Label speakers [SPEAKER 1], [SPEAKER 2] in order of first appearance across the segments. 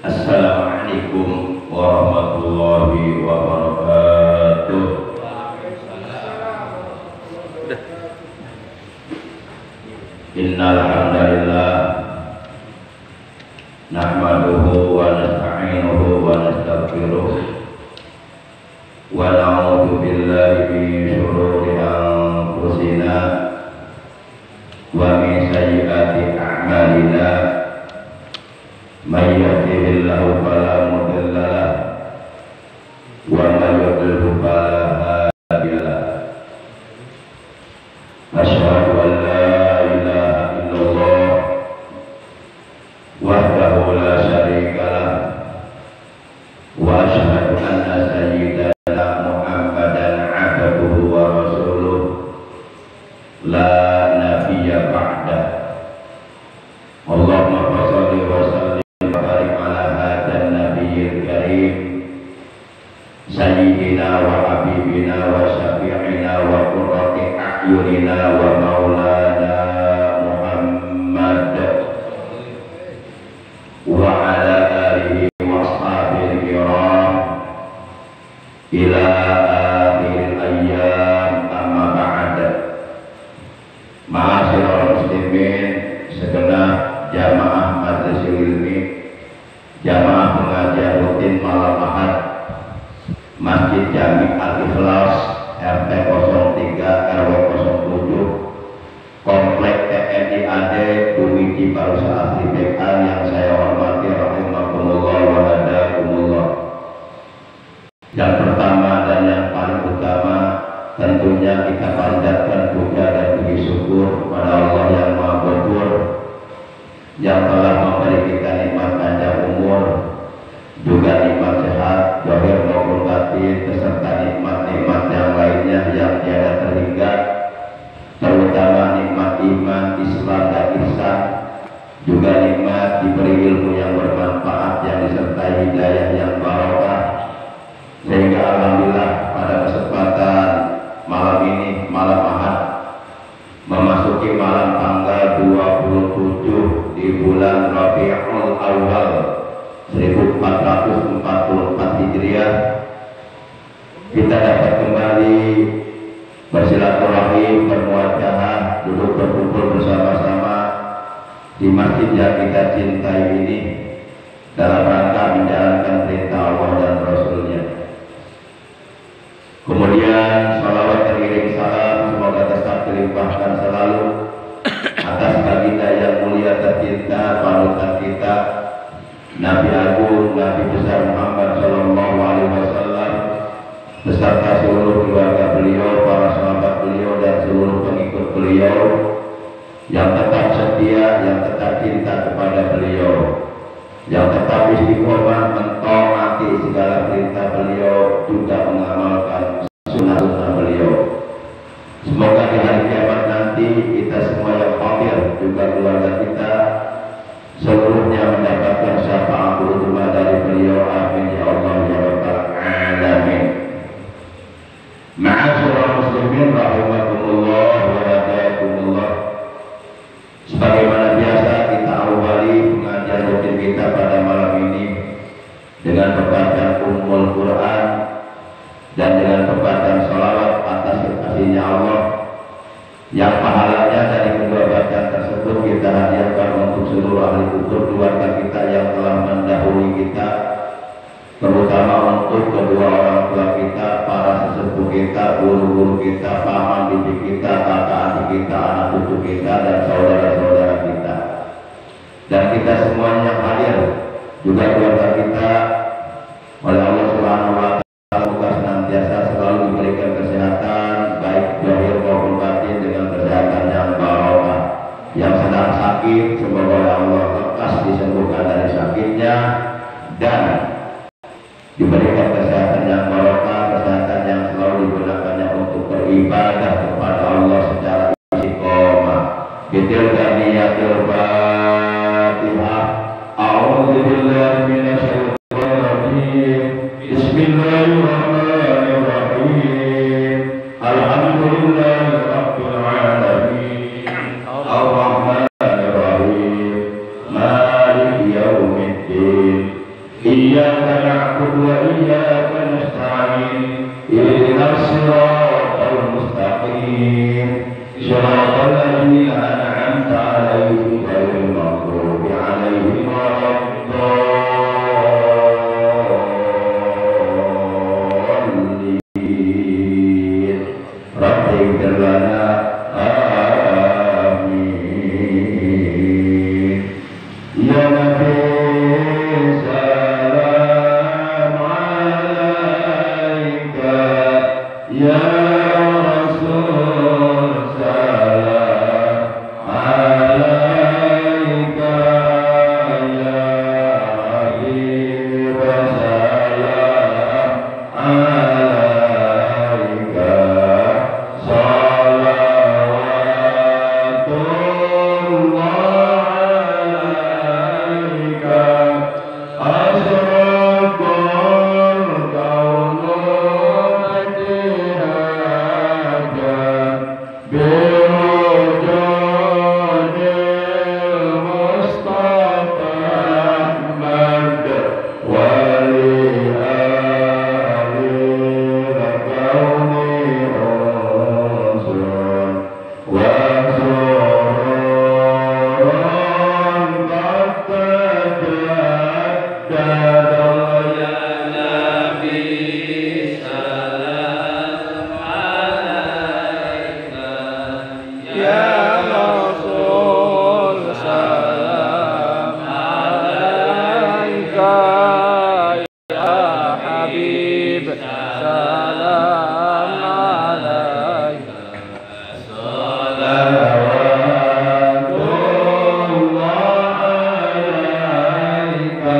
[SPEAKER 1] Assalamualaikum warahmatullahi wabarakatuh. Innal hamdalillah nahmaduhu wa nasta'inuhu wa nastaghfiruh wa na'udzu billahi min shururi anfusina wa min sayyiati a'malina. May yahdihillahu fala mudilla lahu wa may yudlil fala hadiya lahu. Asyhadu an la ilaha illallah wahdahu la syarika lahu wa asyhadu anna sayyidana Muhammadan abduhu wa rasuluh la nabiyya ba'dah. Allahumma shalli wa sallim Sayyidina wa habibina wa syafi'ina wa qurrati a'yunina wa maulana Muhammad wa ala alihi wa ashabihi kiram ila akhir ayyam amma ba'd. Ma'asyiral muslimin, segenap jamaah majelis ilmi, jamaah pengajian rutin malam Ahad Masjid Jami Al-Ikhlas RT 03 RW 07 Komplek TNI AD Duwiji Parusa Asri BK yang saya hormati rahimakumullah wa hadakumullah. Yang pertama dan yang paling utama tentunya kita panjatkan puja dan puji syukur kepada Allah yang Maha Ghafur yang telah memberi kita nikmat panjang umur, juga nikmat sehat, zahir maupun batin, beserta nikmat-nikmat yang lainnya yang tiada terhingga, terutama nikmat iman, Islam dan ihsan, juga nikmat diberi ilmu yang bermanfaat yang disertai hidayah yang barokah, sehingga alhamdulillah pada kesempatan malam ini, malam Ahad, memasuki malam tanggal 27 di bulan Rabiul Awal 1444 Hijriah, kita dapat kembali bersilaturahim, bermuajahah, duduk berkumpul bersama-sama di masjid yang kita cintai ini dalam rangka menjalankan perintah Allah dan Rasulnya. Kemudian salawat teriring salam semoga tetap dilimpahkan selalu atas baginda yang mulia tercinta, panutan kita, Nabi Agung, Nabi besar Muhammad Sallallahu Alaihi Wasallam, beserta seluruh keluarga beliau, para sahabat beliau, dan seluruh pengikut beliau yang tetap setia, yang tetap cinta kepada beliau, yang tetap istiqomah mentaati segala perintah beliau, juga mengamalkan sunnah-sunnah beliau. Semoga di hari kiamat nanti kita semua yang hadir, juga keluarga kita seluruhnya mendapatkan syafaat ulama dari beliau. Amin ya Allah ya rabbal alamin. Ma'asyiral muslimin rahimakumullah wa hadakumullah. Sebagaimana biasa kita awali pengajian rutin kita pada malam ini dengan pembacaan Ummul Quran dan dengan pembacaan salawat atas kasihnya Allah, yang pahalanya dari kedua bacaan tersebut kita hadiahkan untuk seluruh ahli kubur keluarga kita yang telah mendahului kita, terutama untuk kedua orang tua kita, para sesepuh kita, guru-guru kita, paman bibi kita, kakak adik kita, anak cucu kita, dan saudara-saudara kita, dan kita semuanya yang hadir, juga keluarga kita. Oleh Allah Subhanahu wa Ta'ala semoga senantiasa selalu diberikan kesehatan baik zahir maupun batin dengan kesehatan yang barokah. Yang sedang sakit semoga oleh Allah lekas disembuhkan dari sakitnya dan diberikan kesehatan yang barokah, kesehatan yang selalu digunakannya untuk beribadah kepada Allah secara istiqomah. Bitil ganiyatil Fatihah. A'udzubillahi minasyaitonir rajim. Bismillahirrahmanirrahim. Alhamdulillahi rabbil alamin. Ar-Rahmanir Rahim. siratal mustaqim siratal ladzina an'amta 'alaihim ghairil maghdubi 'alaihim waladdallin. Rabbi ighfir lana amin. Ya Nabi salam 'alaika, ya Rasul salam 'alaika, ya Habib salam 'alaika, salawatullah 'alaika, asraqal kaunu matihaja biwujudil Mustafa Ahmad wali alil kauni unsur wa surun qad tajaddada. Ya Nabi salam 'alaika, ya Rasul salam 'alaika, ya Habib salam 'alaika, salawatullah 'alaika.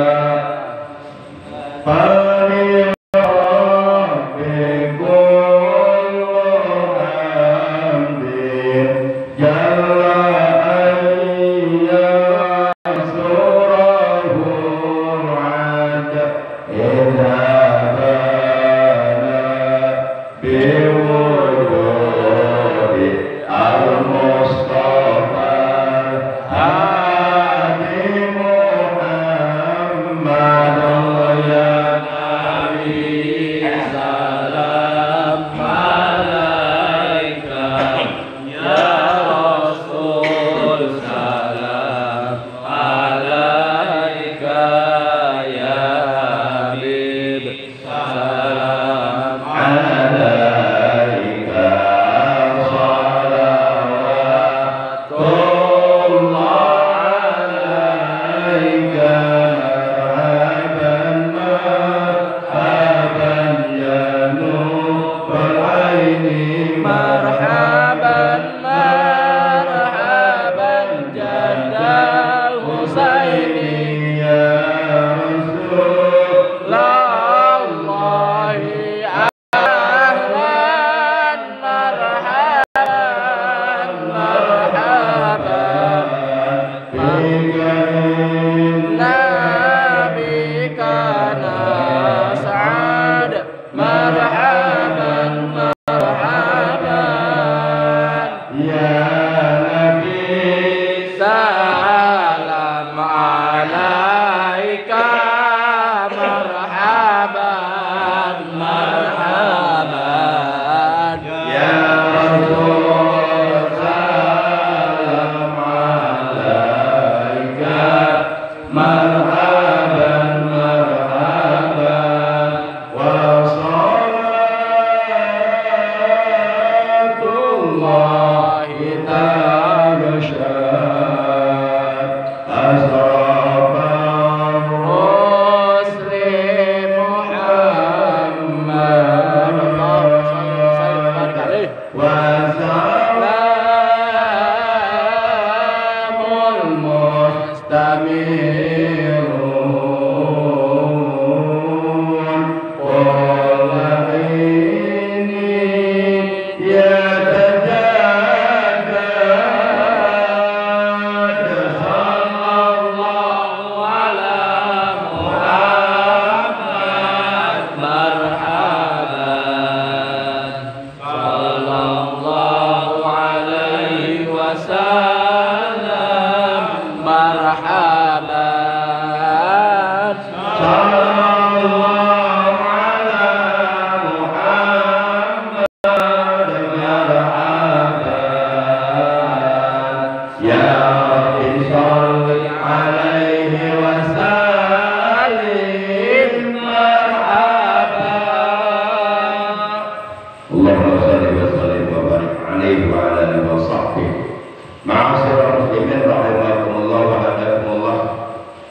[SPEAKER 1] Ma'asyiral muslimin rahimakumullah wa hadakumullah.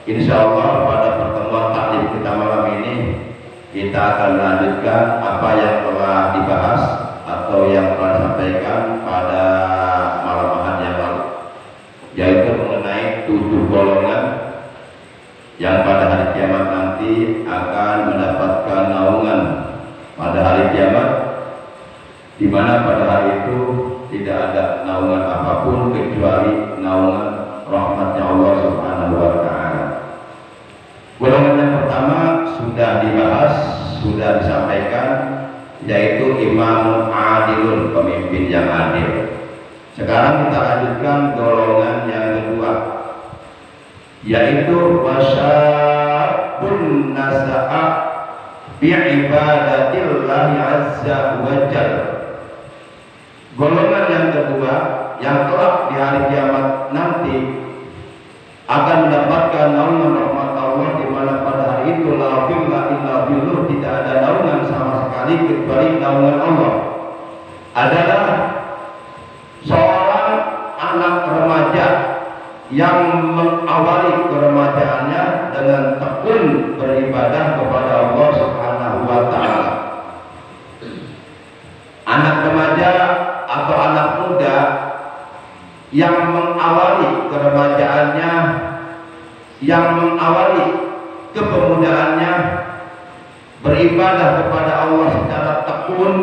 [SPEAKER 1] Insyaallah pada pertemuan taklim kita malam ini kita akan melanjutkan apa yang telah dibahas atau yang telah disampaikan pada malam Ahad yang lalu, yaitu mengenai 7 golongan yang pada hari kiamat nanti akan mendapatkan naungan pada hari kiamat, di mana pada hari itu tidak ada naungan apapun kecuali naungan rahmatnya Allah Subhanahu wa Ta'ala. Golongan yang pertama sudah dibahas, sudah disampaikan, yaitu Imam Adilun, pemimpin yang adil. Sekarang kita lanjutkan golongan yang kedua, yaitu wasyabun nasa'a bi'ibadatillahi azza wa jalla. Golongan yang kedua yang kelak di hari kiamat nanti akan mendapatkan naungan rahmat Allah, di mana pada hari itu la billah illa billah, tidak ada naungan sama sekali kecuali naungan Allah. Adalah seorang anak remaja yang mengawali keremajaannya dengan tekun beribadah kepada Allah Subhanahu wa Ta'ala. Anak remaja atau anak muda yang mengawali keremajaannya, yang mengawali kepemudaannya beribadah kepada Allah secara tekun,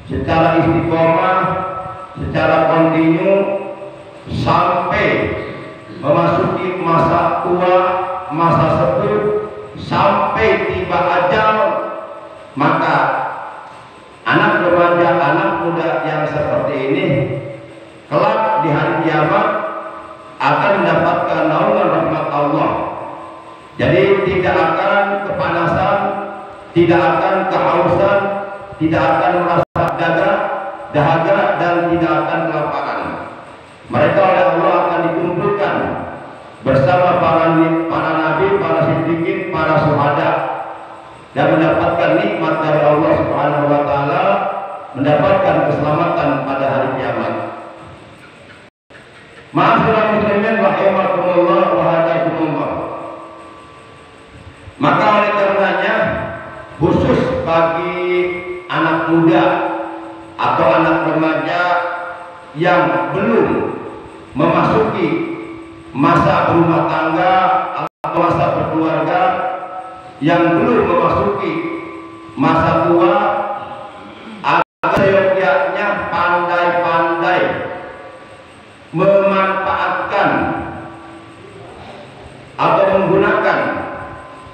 [SPEAKER 1] secara istiqomah, secara kontinu sampai memasuki masa tua, masa sepuh, sampai tiba ajal, maka anak remaja, anak muda yang seperti ini kelak di hari kiamat akan mendapatkan naungan rahmat Allah. Jadi tidak akan kepanasan, tidak akan kehausan, tidak akan merasa dahaga dan tidak akan kelaparan. Mereka oleh Allah akan dikumpulkan bersama para nabi, para siddiqin, para syuhada, dan mendapatkan nikmat dari Allah Subhanahu wa Ta'ala, mendapatkan keselamatan pada hari kiamat. Ma'asyiral muslimin rahimakumullah wa hadakumullah. Maka oleh karenanya khusus bagi anak muda atau anak remaja yang belum memasuki masa berumah tangga atau masa berkeluarga, yang belum memasuki masa tua, agar seyogyanya pandai-pandai memanfaatkan atau menggunakan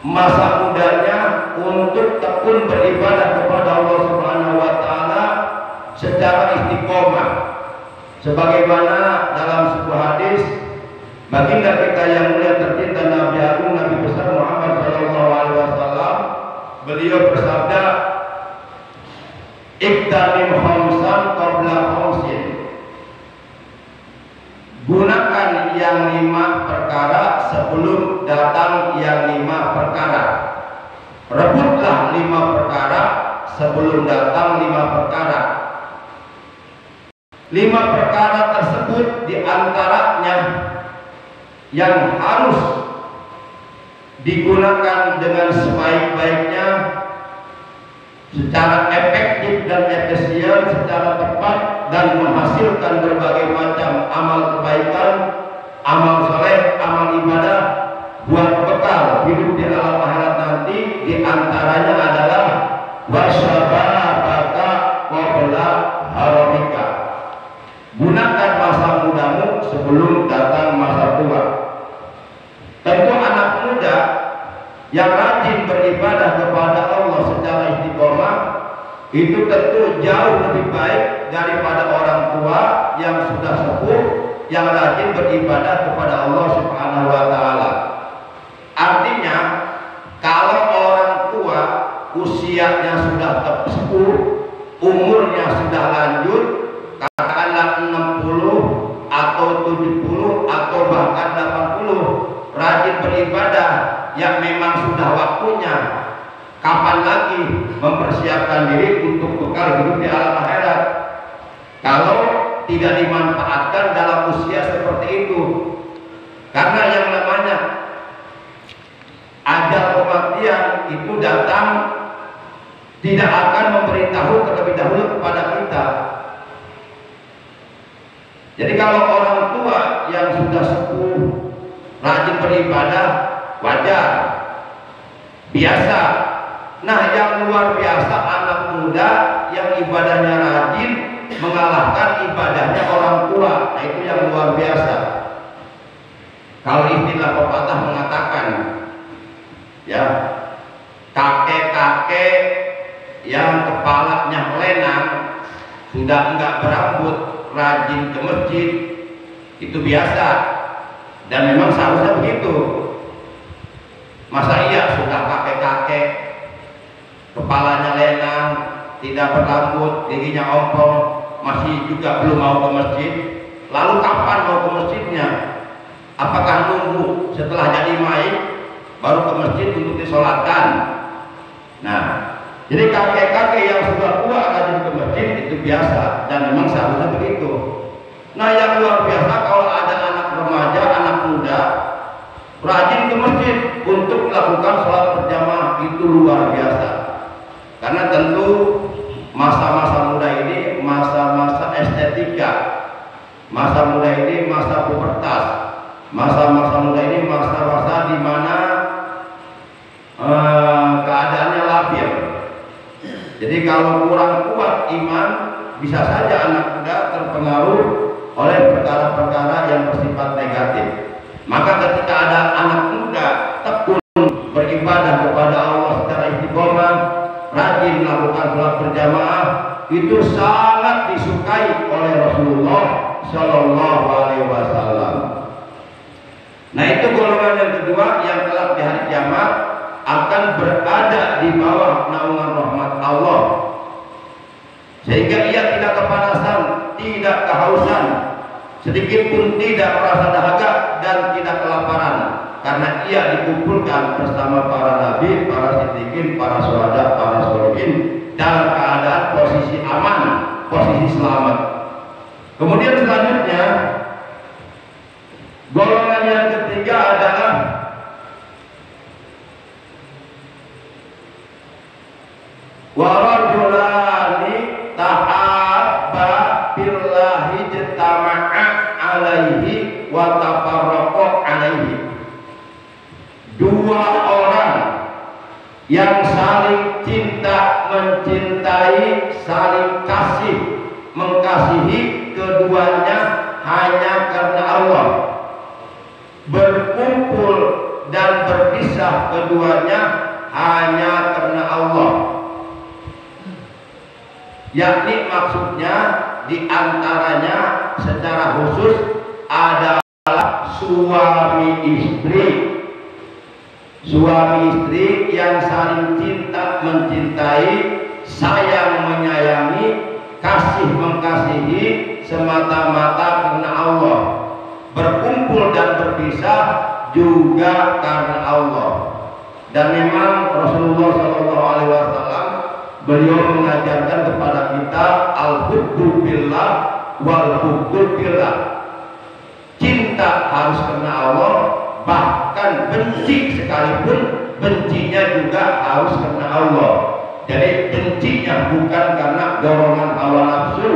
[SPEAKER 1] masa mudanya untuk tekun beribadah kepada Allah Subhanahu wa Ta'ala secara istiqomah, sebagaimana dalam sebuah hadis baginda kita yang mulia tercinta Nabi Agung Nabi besar Muhammad sallallahu alaihi wasallam, beliau bersabda, "Iktanim khamsan qabla khamsin." Gunakan yang 5 perkara sebelum datang yang 5 perkara. Rebutlah 5 perkara sebelum datang 5 perkara. 5 perkara tersebut diantaranya yang harus digunakan dengan sebaik-baiknya, secara efektif dan efisien, secara tepat, dan menghasilkan berbagai macam amal kebaikan, amal soleh, amal ibadah buat bekal hidup di alam akhirat nanti. Di antaranya adalah wasyababaka qabla haramika. Gunakan masa mudamu sebelum datang masa tua. Tentu anak muda yang rajin beribadah kepada Allah secara istiqomah itu tentu jauh lebih baik daripada orang tua yang sudah sepuh yang rajin beribadah kepada Allah Subhanahu wa Ta'ala. Artinya kalau orang tua usianya sudah sepuh, umurnya sudah lanjut, katakanlah 60 atau 70 atau bahkan 80, rajin beribadah yang memang sudah waktunya, kapan lagi mempersiapkan diri untuk bekal hidup di alam akhirat? Kalau tidak dimanfaatkan dalam usia seperti itu. Karena yang namanya ajal kematian itu datang tidak akan memberitahu terlebih dahulu kepada kita. Jadi kalau orang tua yang sudah sepuh rajin beribadah wajar, biasa. Nah, yang luar biasa anak muda yang ibadahnya rajin mengalahkan ibadahnya orang tua. Nah, itu yang luar biasa. Kalau istilah pepatah mengatakan, ya, kakek-kakek yang kepalanya melenang, sudah enggak berambut, rajin ke masjid, itu biasa. Dan memang seharusnya begitu. Masa iya sudah kakek-kakek, kepalanya lenang, tidak berambut, giginya ompong, masih juga belum mau ke masjid? Lalu kapan mau ke masjidnya? Apakah nunggu setelah jadi maid baru ke masjid untuk disolatkan? Nah, jadi kakek-kakek yang sudah tua rajin ke masjid itu biasa, dan memang seharusnya begitu. Nah, yang luar biasa kalau ada anak remaja, anak muda rajin ke masjid untuk melakukan sholat berjamaah, itu luar biasa. Karena tentu masa-masa muda ini masa-masa estetika, masa muda ini masa pubertas, masa-masa muda ini masa-masa di mana keadaannya labil. Jadi kalau kurang kuat iman, bisa saja anak muda terpengaruh oleh perkara-perkara yang bersifat negatif. Maka ketika ada anak muda tekun beribadah kepada Allah secara istiqomah, rajin melakukan sholat berjamaah, itu sangat disukai oleh Rasulullah Shallallahu Alaihi Wasallam. Nah, itu golongan yang kedua yang kelak di hari kiamat akan berada di bawah naungan rahmat Allah, sehingga ia tidak kepanasan, tidak kehausan, sedikit pun tidak merasa dahaga dan tidak kelaparan, karena ia dikumpulkan bersama para nabi, para siddiqin, para syuhada, para sholihin dalam keadaan posisi aman, posisi selamat. Kemudian selanjutnya golongan yang ketiga adalah warajulani tahabba billahi jtama'a alaihi wa tafarraqa alaihi. Dua orang yang saling cinta mencintai, saling kasih mengasihi, keduanya hanya karena Allah. Berkumpul dan berpisah keduanya hanya karena Allah. Yakni maksudnya diantaranya secara khusus adalah suami istri. Suami istri yang saling cinta mencintai, sayang menyayangi, kasih mengasihi semata-mata karena Allah. Berkumpul dan berpisah juga karena Allah. Dan memang Rasulullah SAW beliau mengajarkan kepada kita al-hubbu billah wal hubbu billah. Cinta harus karena Allah, bahkan benci sekalipun bencinya juga harus karena Allah. Jadi bencinya bukan karena dorongan hawa nafsu,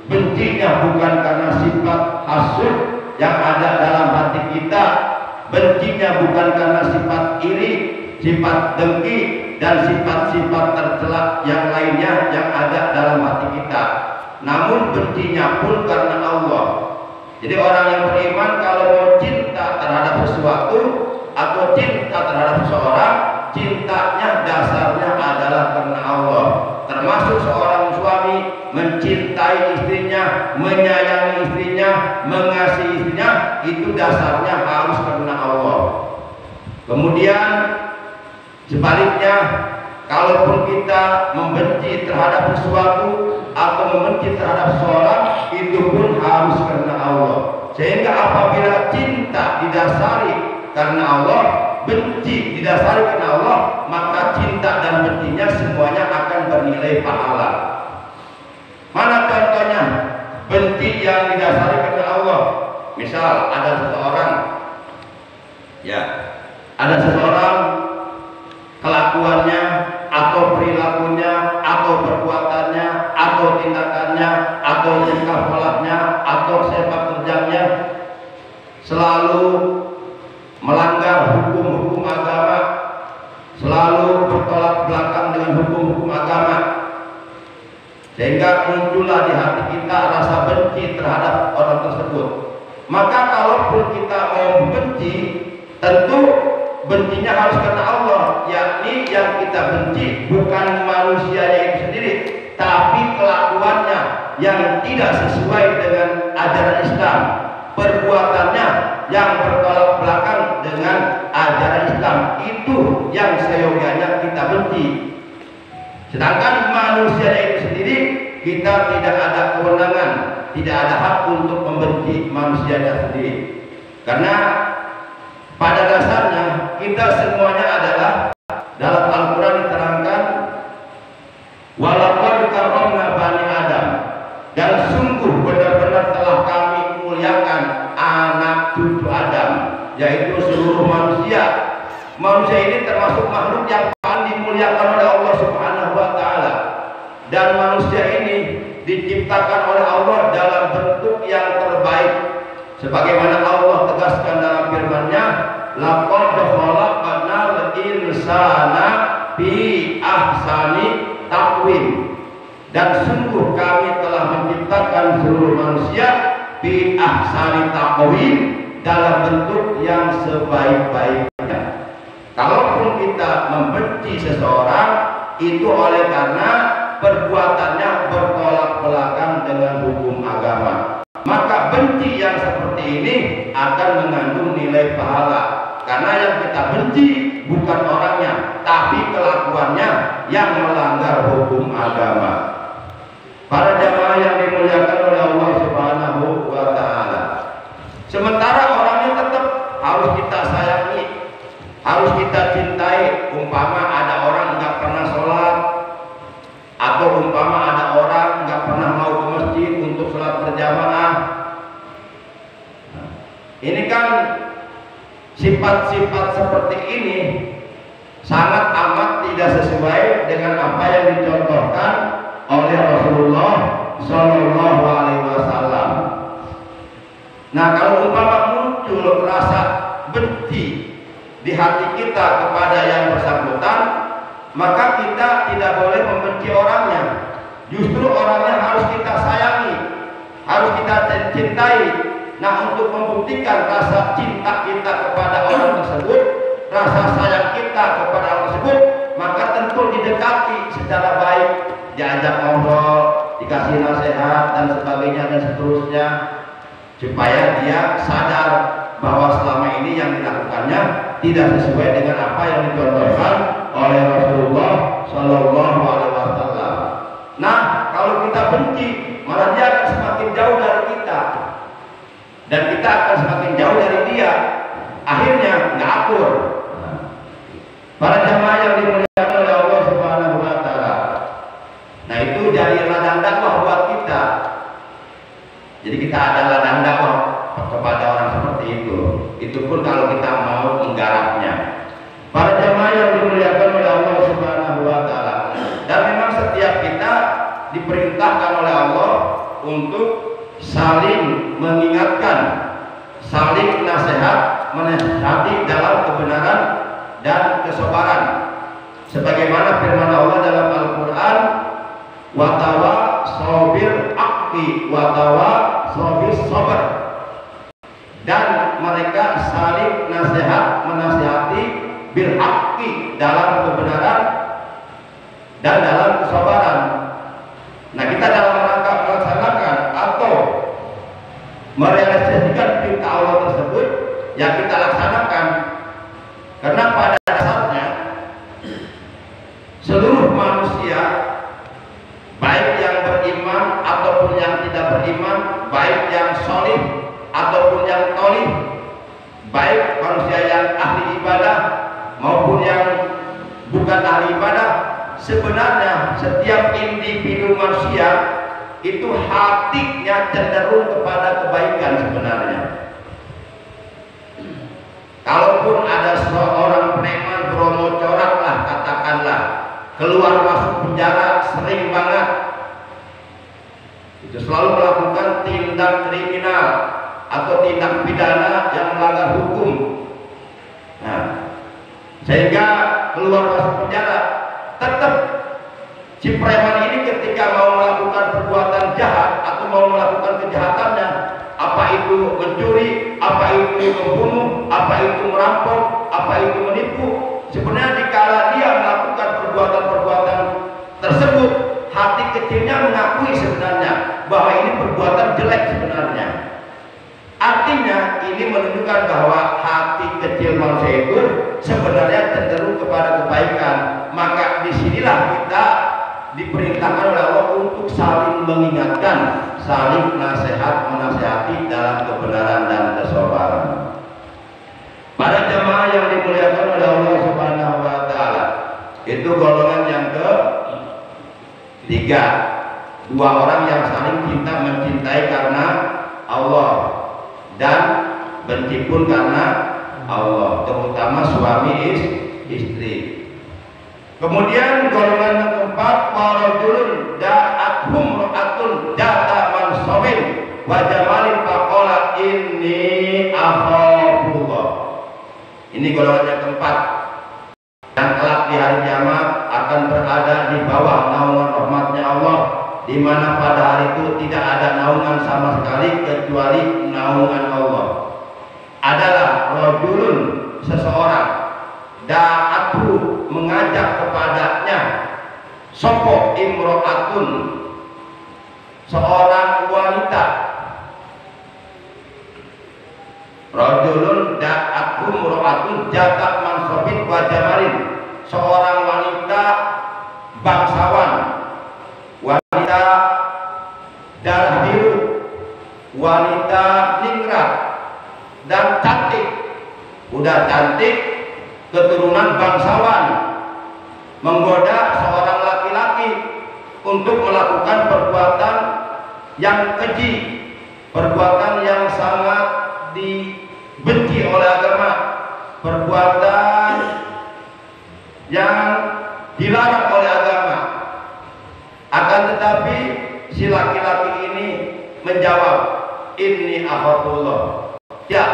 [SPEAKER 1] bencinya bukan karena sifat hasud yang ada dalam hati kita, bencinya bukan karena sifat iri, sifat dengki, dan sifat-sifat tercela yang lainnya yang ada dalam hati kita. Namun bencinya pun karena Allah. Jadi orang yang beriman kalau mau cinta terhadap sesuatu atau cinta terhadap seseorang, cintanya dasarnya adalah karena Allah. Termasuk seorang suami mencintai istrinya, menyayangi istrinya, mengasihi istrinya, itu dasarnya harus karena Allah. Kemudian sebaliknya, kalaupun kita membenci terhadap sesuatu atau membenci terhadap seseorang, itu pun harus karena Allah. Sehingga apabila cinta didasari karena Allah, benci didasari karena Allah, maka cinta dan bencinya semuanya akan bernilai pahala. Mana contohnya? Benci yang didasari karena Allah. Misal ada seseorang, ya, ada seseorang kelakuannya atau perilakunya atau perbuatannya atau tindakannya atau tingkah polanya atau sepak terjangnya selalu melanggar hukum-hukum agama, selalu bertolak belakang dengan hukum-hukum agama, sehingga muncullah di hati kita rasa benci terhadap orang tersebut. Maka kalaupun kita mau benci, tentu bencinya harus karena Allah, yakni yang kita benci bukan manusianya itu sendiri, tapi kelakuannya yang tidak sesuai dengan ajaran Islam, perbuatannya yang bertolak belakang dengan ajaran Islam, itu yang seyogianya kita benci. Sedangkan manusia itu sendiri kita tidak ada kewenangan, tidak ada hak untuk membenci manusianya sendiri. Karena pada dasarnya kita semuanya adalah, dalam Al-Quran diterangkan, walaqad karramna bani Adam, dan sungguh benar-benar telah kami muliakan anak cucu Adam, yaitu seluruh manusia. Manusia ini termasuk makhluk yang paling dimuliakan oleh Allah Subhanahu wa Ta'ala, dan manusia ini diciptakan oleh Allah dalam bentuk yang terbaik, sebagaimana Allah tegaskan dalam firman-Nya, laqad khalaqnal insana fi ahsani taqwim, dan sungguh kami telah menciptakan seluruh manusia fi ahsani taqwim, dalam bentuk yang sebaik-baiknya. Kalaupun kita membenci seseorang, itu oleh karena perbuatannya bertolak belakang dengan hukum agama. Maka benci yang seperti ini akan mengandung nilai pahala, karena yang kita benci bukan orangnya, tapi kelakuannya yang melanggar hukum agama. Para jamaah yang dimuliakan oleh Allah Subhanahu wa Ta'ala, sementara orangnya tetap harus kita sayangi, harus kita cintai. Umpama ada orang nggak pernah sholat, atau umpama ada orang nggak pernah mau ke masjid untuk sholat berjamaah, ini kan sifat-sifat seperti ini sangat amat tidak sesuai dengan apa yang dicontohkan oleh Rasulullah Shallallahu Alaihi Wasallam. Nah, kalau umpama muncul rasa benci di hati kita kepada yang bersangkutan, maka kita tidak boleh membenci orangnya. Justru orangnya harus kita sayangi, harus kita cintai. Nah, untuk membuktikan rasa cinta kita kepada orang tersebut, rasa sayang kita kepada orang tersebut, maka tentu didekati secara baik, diajak ngobrol, dikasih nasihat dan sebagainya dan seterusnya, supaya dia sadar bahwa selama ini yang dilakukannya tidak sesuai dengan apa yang dicontohkan oleh Rasulullah Shallallahu Alaihi Wasallam. Nah, kalau kita benci, malah dia akan semakin jauh dari kita, dan kita akan semakin jauh dari dia. Akhirnya nggak akur. Para jamaah yang dimuliakan oleh Allah Subhanahu wa Ta'ala, nah itu jadi ladang dakwah buat kita. Jadi kita ada ladang dakwah kepada orang seperti itu. Itu pun kalau kita mau menggarapnya. Para jamaah yang dimuliakan oleh Allah Subhanahu wa Ta'ala, dan memang setiap kita diperintahkan oleh Allah untuk saling mengingatkan, saling nasihat, menasihati dalam kebenaran dan kesabaran, sebagaimana firman Allah dalam Al-Quran, watawa sobir akti watawa sobir sober, dan mereka saling nasihat menasihati bil akti, dalam kebenaran dan dalam kesabaran. Nah, kita dalam rangka melaksanakan atau merealisasikan perintah Allah tersebut, yang kita laksanakan, karena pada dasarnya seluruh manusia, baik yang beriman ataupun yang tidak beriman, baik yang sholih ataupun yang tholih, baik manusia yang ahli ibadah maupun yang bukan ahli ibadah, sebenarnya setiap individu manusia itu hatinya cenderung kepada kebaikan sebenarnya. Kalaupun ada seorang preman Bromo corak lah katakanlah, keluar masuk penjara sering banget, itu selalu melakukan tindak kriminal atau tindak pidana yang melanggar hukum. Nah, sehingga keluar masuk penjara, tetap si preman ini ketika mau melakukan perbuatan jahat atau mau melakukan kejahatannya, apa itu mencuri, apa itu membunuh, apa itu merampok, apa itu menipu, sebenarnya dikala dia melakukan perbuatan-perbuatan tersebut, hati kecilnya mengakui sebenarnya bahwa ini perbuatan jelek sebenarnya. Artinya ini menunjukkan bahwa hati kecil manusia itu sebenarnya cenderung kepada kebaikan. Maka disinilah kita diperintahkan oleh Allah untuk saling mengingatkan, saling nasihat menasihati dalam kebenaran dan kesabaran. Para jemaah yang dimuliakan oleh Allah Subhanahu wa taala, itu golongan yang ketiga, dua orang yang saling cinta mencintai karena Allah dan benci pun karena Allah, terutama suami istri. Kemudian golongan yang keempat, warajulun da'athum ra'atun jata mansabin wa jamalin faqala inni akhafullah. Ini golongan yang keempat, yang kelak di hari kiamat akan berada di bawah naungan rahmatnya Allah, di mana pada hari itu tidak ada naungan sama sekali kecuali naungan Allah. Adalah rajulun, seseorang, da'athu, mengajak kepadanya, sopo imro'atun, seorang wanita. Rajulun da'athu imro'atun jata mansabin wa jamalin, seorang wanita bangsawan, wanita darah biru, wanita ningrat dan cantik. Udah cantik, keturunan bangsawan, menggoda seorang laki-laki untuk melakukan perbuatan yang keji, perbuatan yang sangat dibenci oleh agama, perbuatan yang dilarang oleh agama. Akan tetapi si laki-laki ini menjawab, inni akhafullah, ya,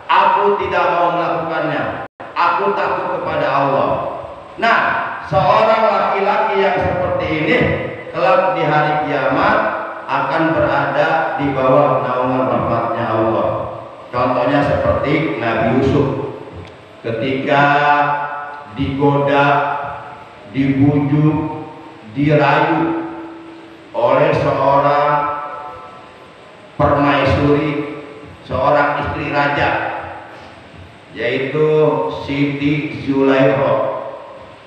[SPEAKER 1] aku tidak mau melakukannya, aku takut kepada Allah. Nah, seorang laki-laki yang seperti ini kelak di hari kiamat akan berada di bawah naungan rahmatnya Allah. Contohnya seperti Nabi Yusuf, ketika digoda, dibujuk, dirayu oleh seorang permaisuri, seorang istri raja, yaitu Siti Zulaikha.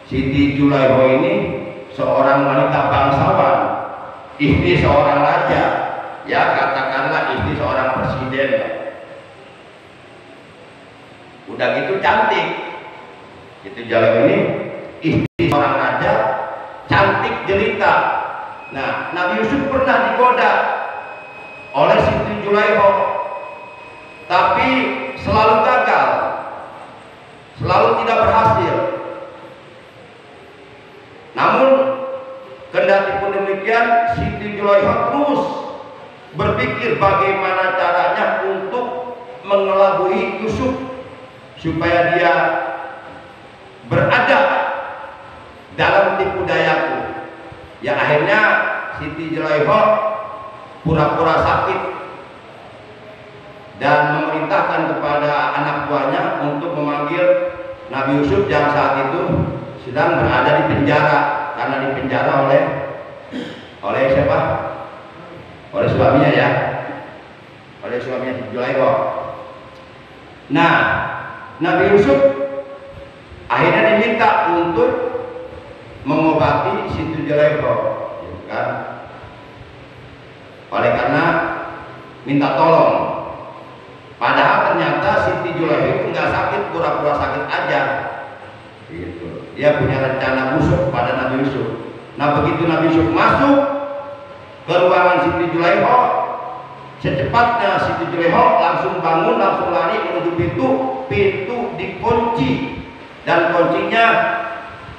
[SPEAKER 1] Siti Zulaikha ini seorang wanita bangsawan, istri seorang raja, ya katakanlah istri seorang presiden. Udah gitu cantik, itu jalan ini istri seorang raja, cantik jelita. Nah, Nabi Yusuf pernah digoda oleh Siti Zulaikha, tapi selalu gagal, selalu tidak berhasil. Namun kendati pun demikian, Siti Zulaikha terus berpikir bagaimana caranya untuk mengelabui Yusuf supaya dia berada dalam tipu dayaku. Ya akhirnya Siti Zulaikha pura-pura sakit dan memerintahkan kepada anak buahnya untuk memanggil Nabi Yusuf yang saat itu sedang berada di penjara, karena dipenjara oleh siapa? Oleh suaminya, ya, oleh suaminya Siti Zulaikha. Nah, Nabi Yusuf akhirnya diminta untuk mengobati Siti Zulaikha, gitu kan? Oleh karena minta tolong, padahal ternyata Siti Zulaikha itu nggak sakit, pura-pura sakit aja, gitu. Dia punya rencana busuk pada Nabi Yusuf. Nah, begitu Nabi Yusuf masuk
[SPEAKER 2] ke ruangan Siti Julaiha. Secepatnya Siti Julaiha langsung bangun, langsung lari menuju pintu. Pintu dikunci dan kuncinya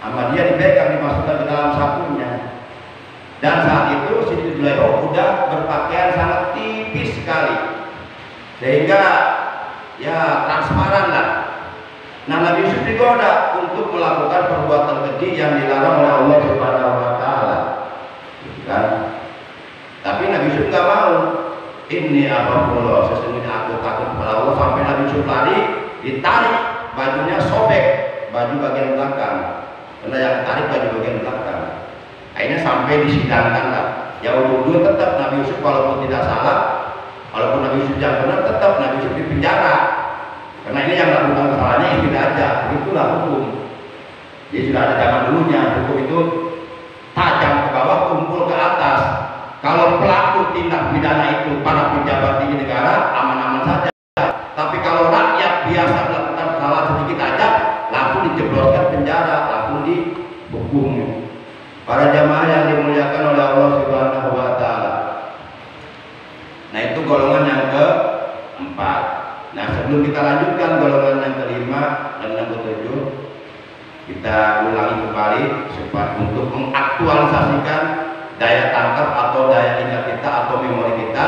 [SPEAKER 2] sama dia dipegang, dimasukkan ke dalam sakunya. Dan saat itu Siti Julaiha sudah berpakaian sangat tipis sekali, sehingga ya transparan lah. Nah, Nabi Yusuf digoda untuk melakukan perbuatan keji yang dilarang oleh Allah Subhanahu wa taala. Gitu kan? Tapi Nabi Yusuf nggak mau. Ini Allah, sesungguhnya aku takut kepada Allah. Sampai Nabi Yusuf lari, ditarik bajunya, sobek baju bagian belakang, karena yang tarik baju bagian belakang. Akhirnya sampai disidangkan lah. Ya ujung-ujung tetap Nabi Yusuf walaupun tidak salah, walaupun Nabi Yusuf yang benar, tetap Nabi Yusuf di penjara. Karena ini yang melakukan kesalahannya itu aja. Itulah hukum. Jadi sudah ada zaman dulunya, hukum itu tajam ke bawah, tumpul ke atas. Kalau pelaku tindak pidana itu para pejabat tinggi negara, aman-aman saja. Tapi kalau rakyat biasa melakukan kesalahan sedikit aja, langsung dijebloskan penjara, langsung dihukum. Para jamaah yang dimuliakan oleh Allah Subhanahu wa taala. Nah, itu golongan yang keempat. Nah, sebelum kita lanjutkan golongan yang kelima dan yang ketujuh, kita ulangi kembali supaya untuk mengaktualisasikan daya tangkap atau daya ingat kita atau memori kita.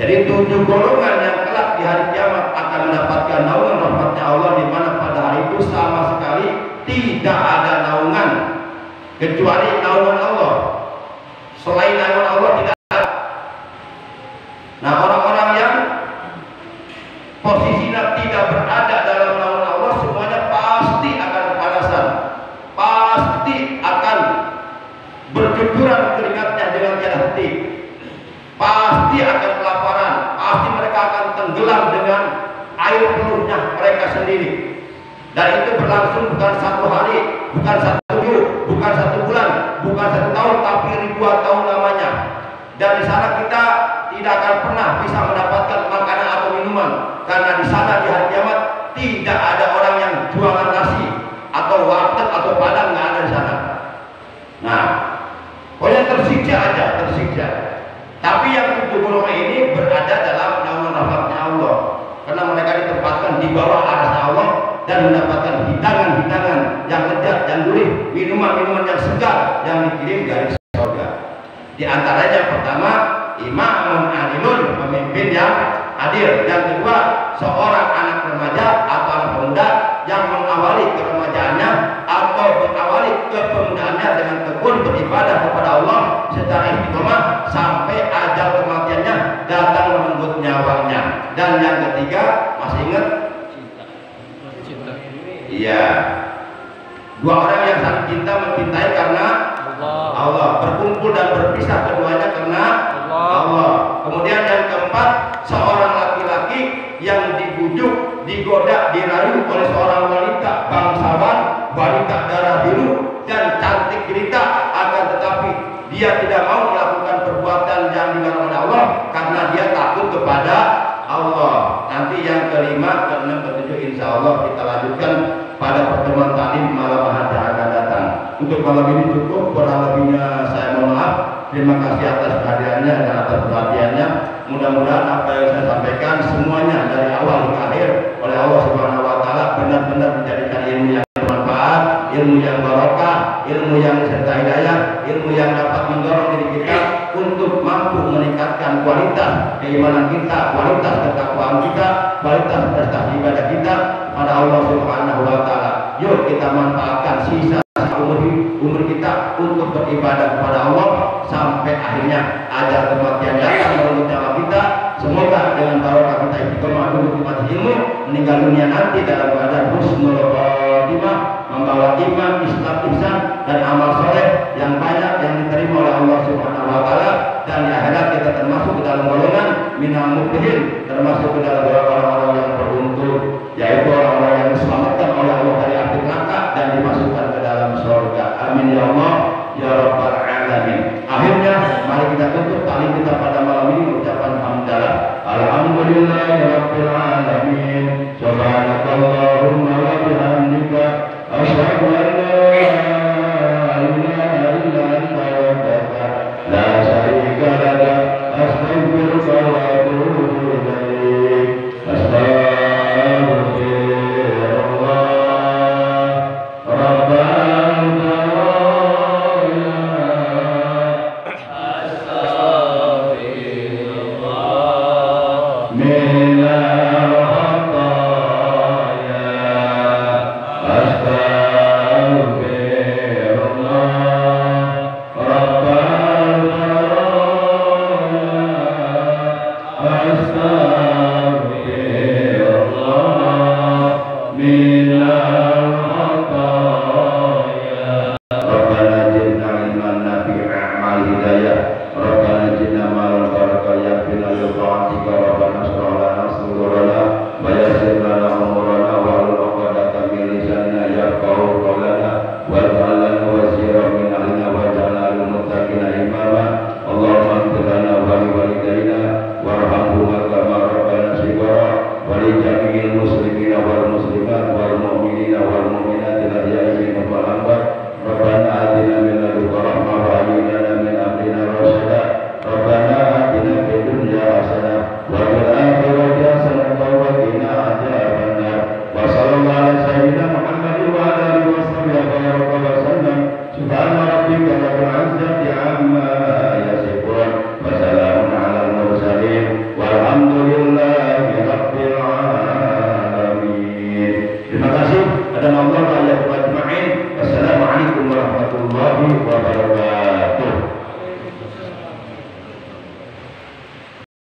[SPEAKER 2] Jadi 7 golongan yang kelak di hari kiamat akan mendapatkan naungan rahmatnya Allah, di mana pada hari itu sama sekali tidak ada naungan kecuali naungan Allah. Selain naungan Allah tidak ada. Nah, orang-orang yang posisinya tidak berada dalam naungan Allah, semuanya pasti akan kepanasan, pasti akan bercucuran keringatnya dengan tiada henti, pasti akan kelaparan, pasti mereka akan tenggelam dengan air penuhnya mereka sendiri. Dan itu berlangsung bukan 1 hari, bukan 1 minggu, bukan 1 bulan, bukan 1 tahun, tapi ribuan tahun lamanya. Dan di sana kita tidak akan pernah bisa mendapatkan makanan atau minuman, karena di sana di hari kiamat tidak ada orang yang jualan nasi atau warteg atau padang, nggak ada di sana. Nah, pokoknya tersiksa aja, tersiksa. Tapi yang 7 golongan ini berada dalam naungan rahmatnya Allah, karena mereka ditempatkan di bawah arasnya Allah dan mendapatkan hidangan-hidangan yang lezat, yang gurih, minuman-minuman yang segar yang dikirim dari surga. Di antaranya pertama, imamun adilun, pemimpin yang adil. Yang kedua, seorang anak remaja atau anak pemuda yang mengawali keremajaannya atau mengawali kepemudaannya dengan tekun beribadah kepada Allah secara istiqomah sampai ajal kematiannya datang merenggut nyawanya. Dan yang ketiga, masih ingat? Iya, 2 orang yang saling cinta mencintai karena Allah, berkumpul dan berpisah keduanya karena Allah. Kemudian yang keempat, seorang laki-laki yang dibujuk, digoda, dirayu oleh seorang wanita bangsawan, wanita darah biru dan cantik jelita, akan tetapi dia tidak mau melakukan perbuatan yang dilarang oleh Allah karena dia takut kepada Allah. Nanti yang kelima, keenam, ketujuh insya Allah kita lanjutkan pada pertemuan tadi malam hari yang akan datang. Untuk malam ini cukup, kurang lebihnya saya mohon maaf. Terima kasih atas kehadirannya dan atas perhatiannya. Mudah-mudahan apa yang saya sampaikan semuanya dari awal hingga akhir oleh Allah Subhanahu wa taala benar-benar menjadikan ilmu yang bermanfaat, ilmu yang barokah, ilmu yang serta hidayah, ilmu yang dapat mendorong diri kita untuk mampu meningkatkan kualitas keimanan kita, kualitas ketakwaan kita, kualitas prestasi ibadah kita pada Allah Subhanahu wa taala. Yuk kita manfaatkan sisa umur kita untuk beribadah kepada Allah sampai akhirnya ajal kematian datang menurut nyawa kita. Semoga dengan barokah kita istiqomah dulu di majelis ilmu, meninggal dunia nanti dalam keadaan husnul khotimah, membawa iman, Islam, ihsan dan amal soleh yang banyak yang diterima oleh Allah Subhanahu wa taala, dan di akhirat kita termasuk ke dalam golongan minal muflihin, termasuk ke dalam orang-orang yang beruntung, yaitu orang-orang yang diselamatkan oleh Allah dari api neraka dan dimasukkan ke dalam surga. Amin ya Allah ya rabbal alamin. Akhirnya mari kita tutup taklim kita pada malam ini ucapan hamdalah. Alhamdulillahirabbil alamin. Subhanakallahumma wa bihamdika asyhadu an la ilaha illa anta wa la syarika
[SPEAKER 1] kasih. Ada Allah wa iyyakum ajma'in. Wassalamualaikum warahmatullahi wabarakatuh.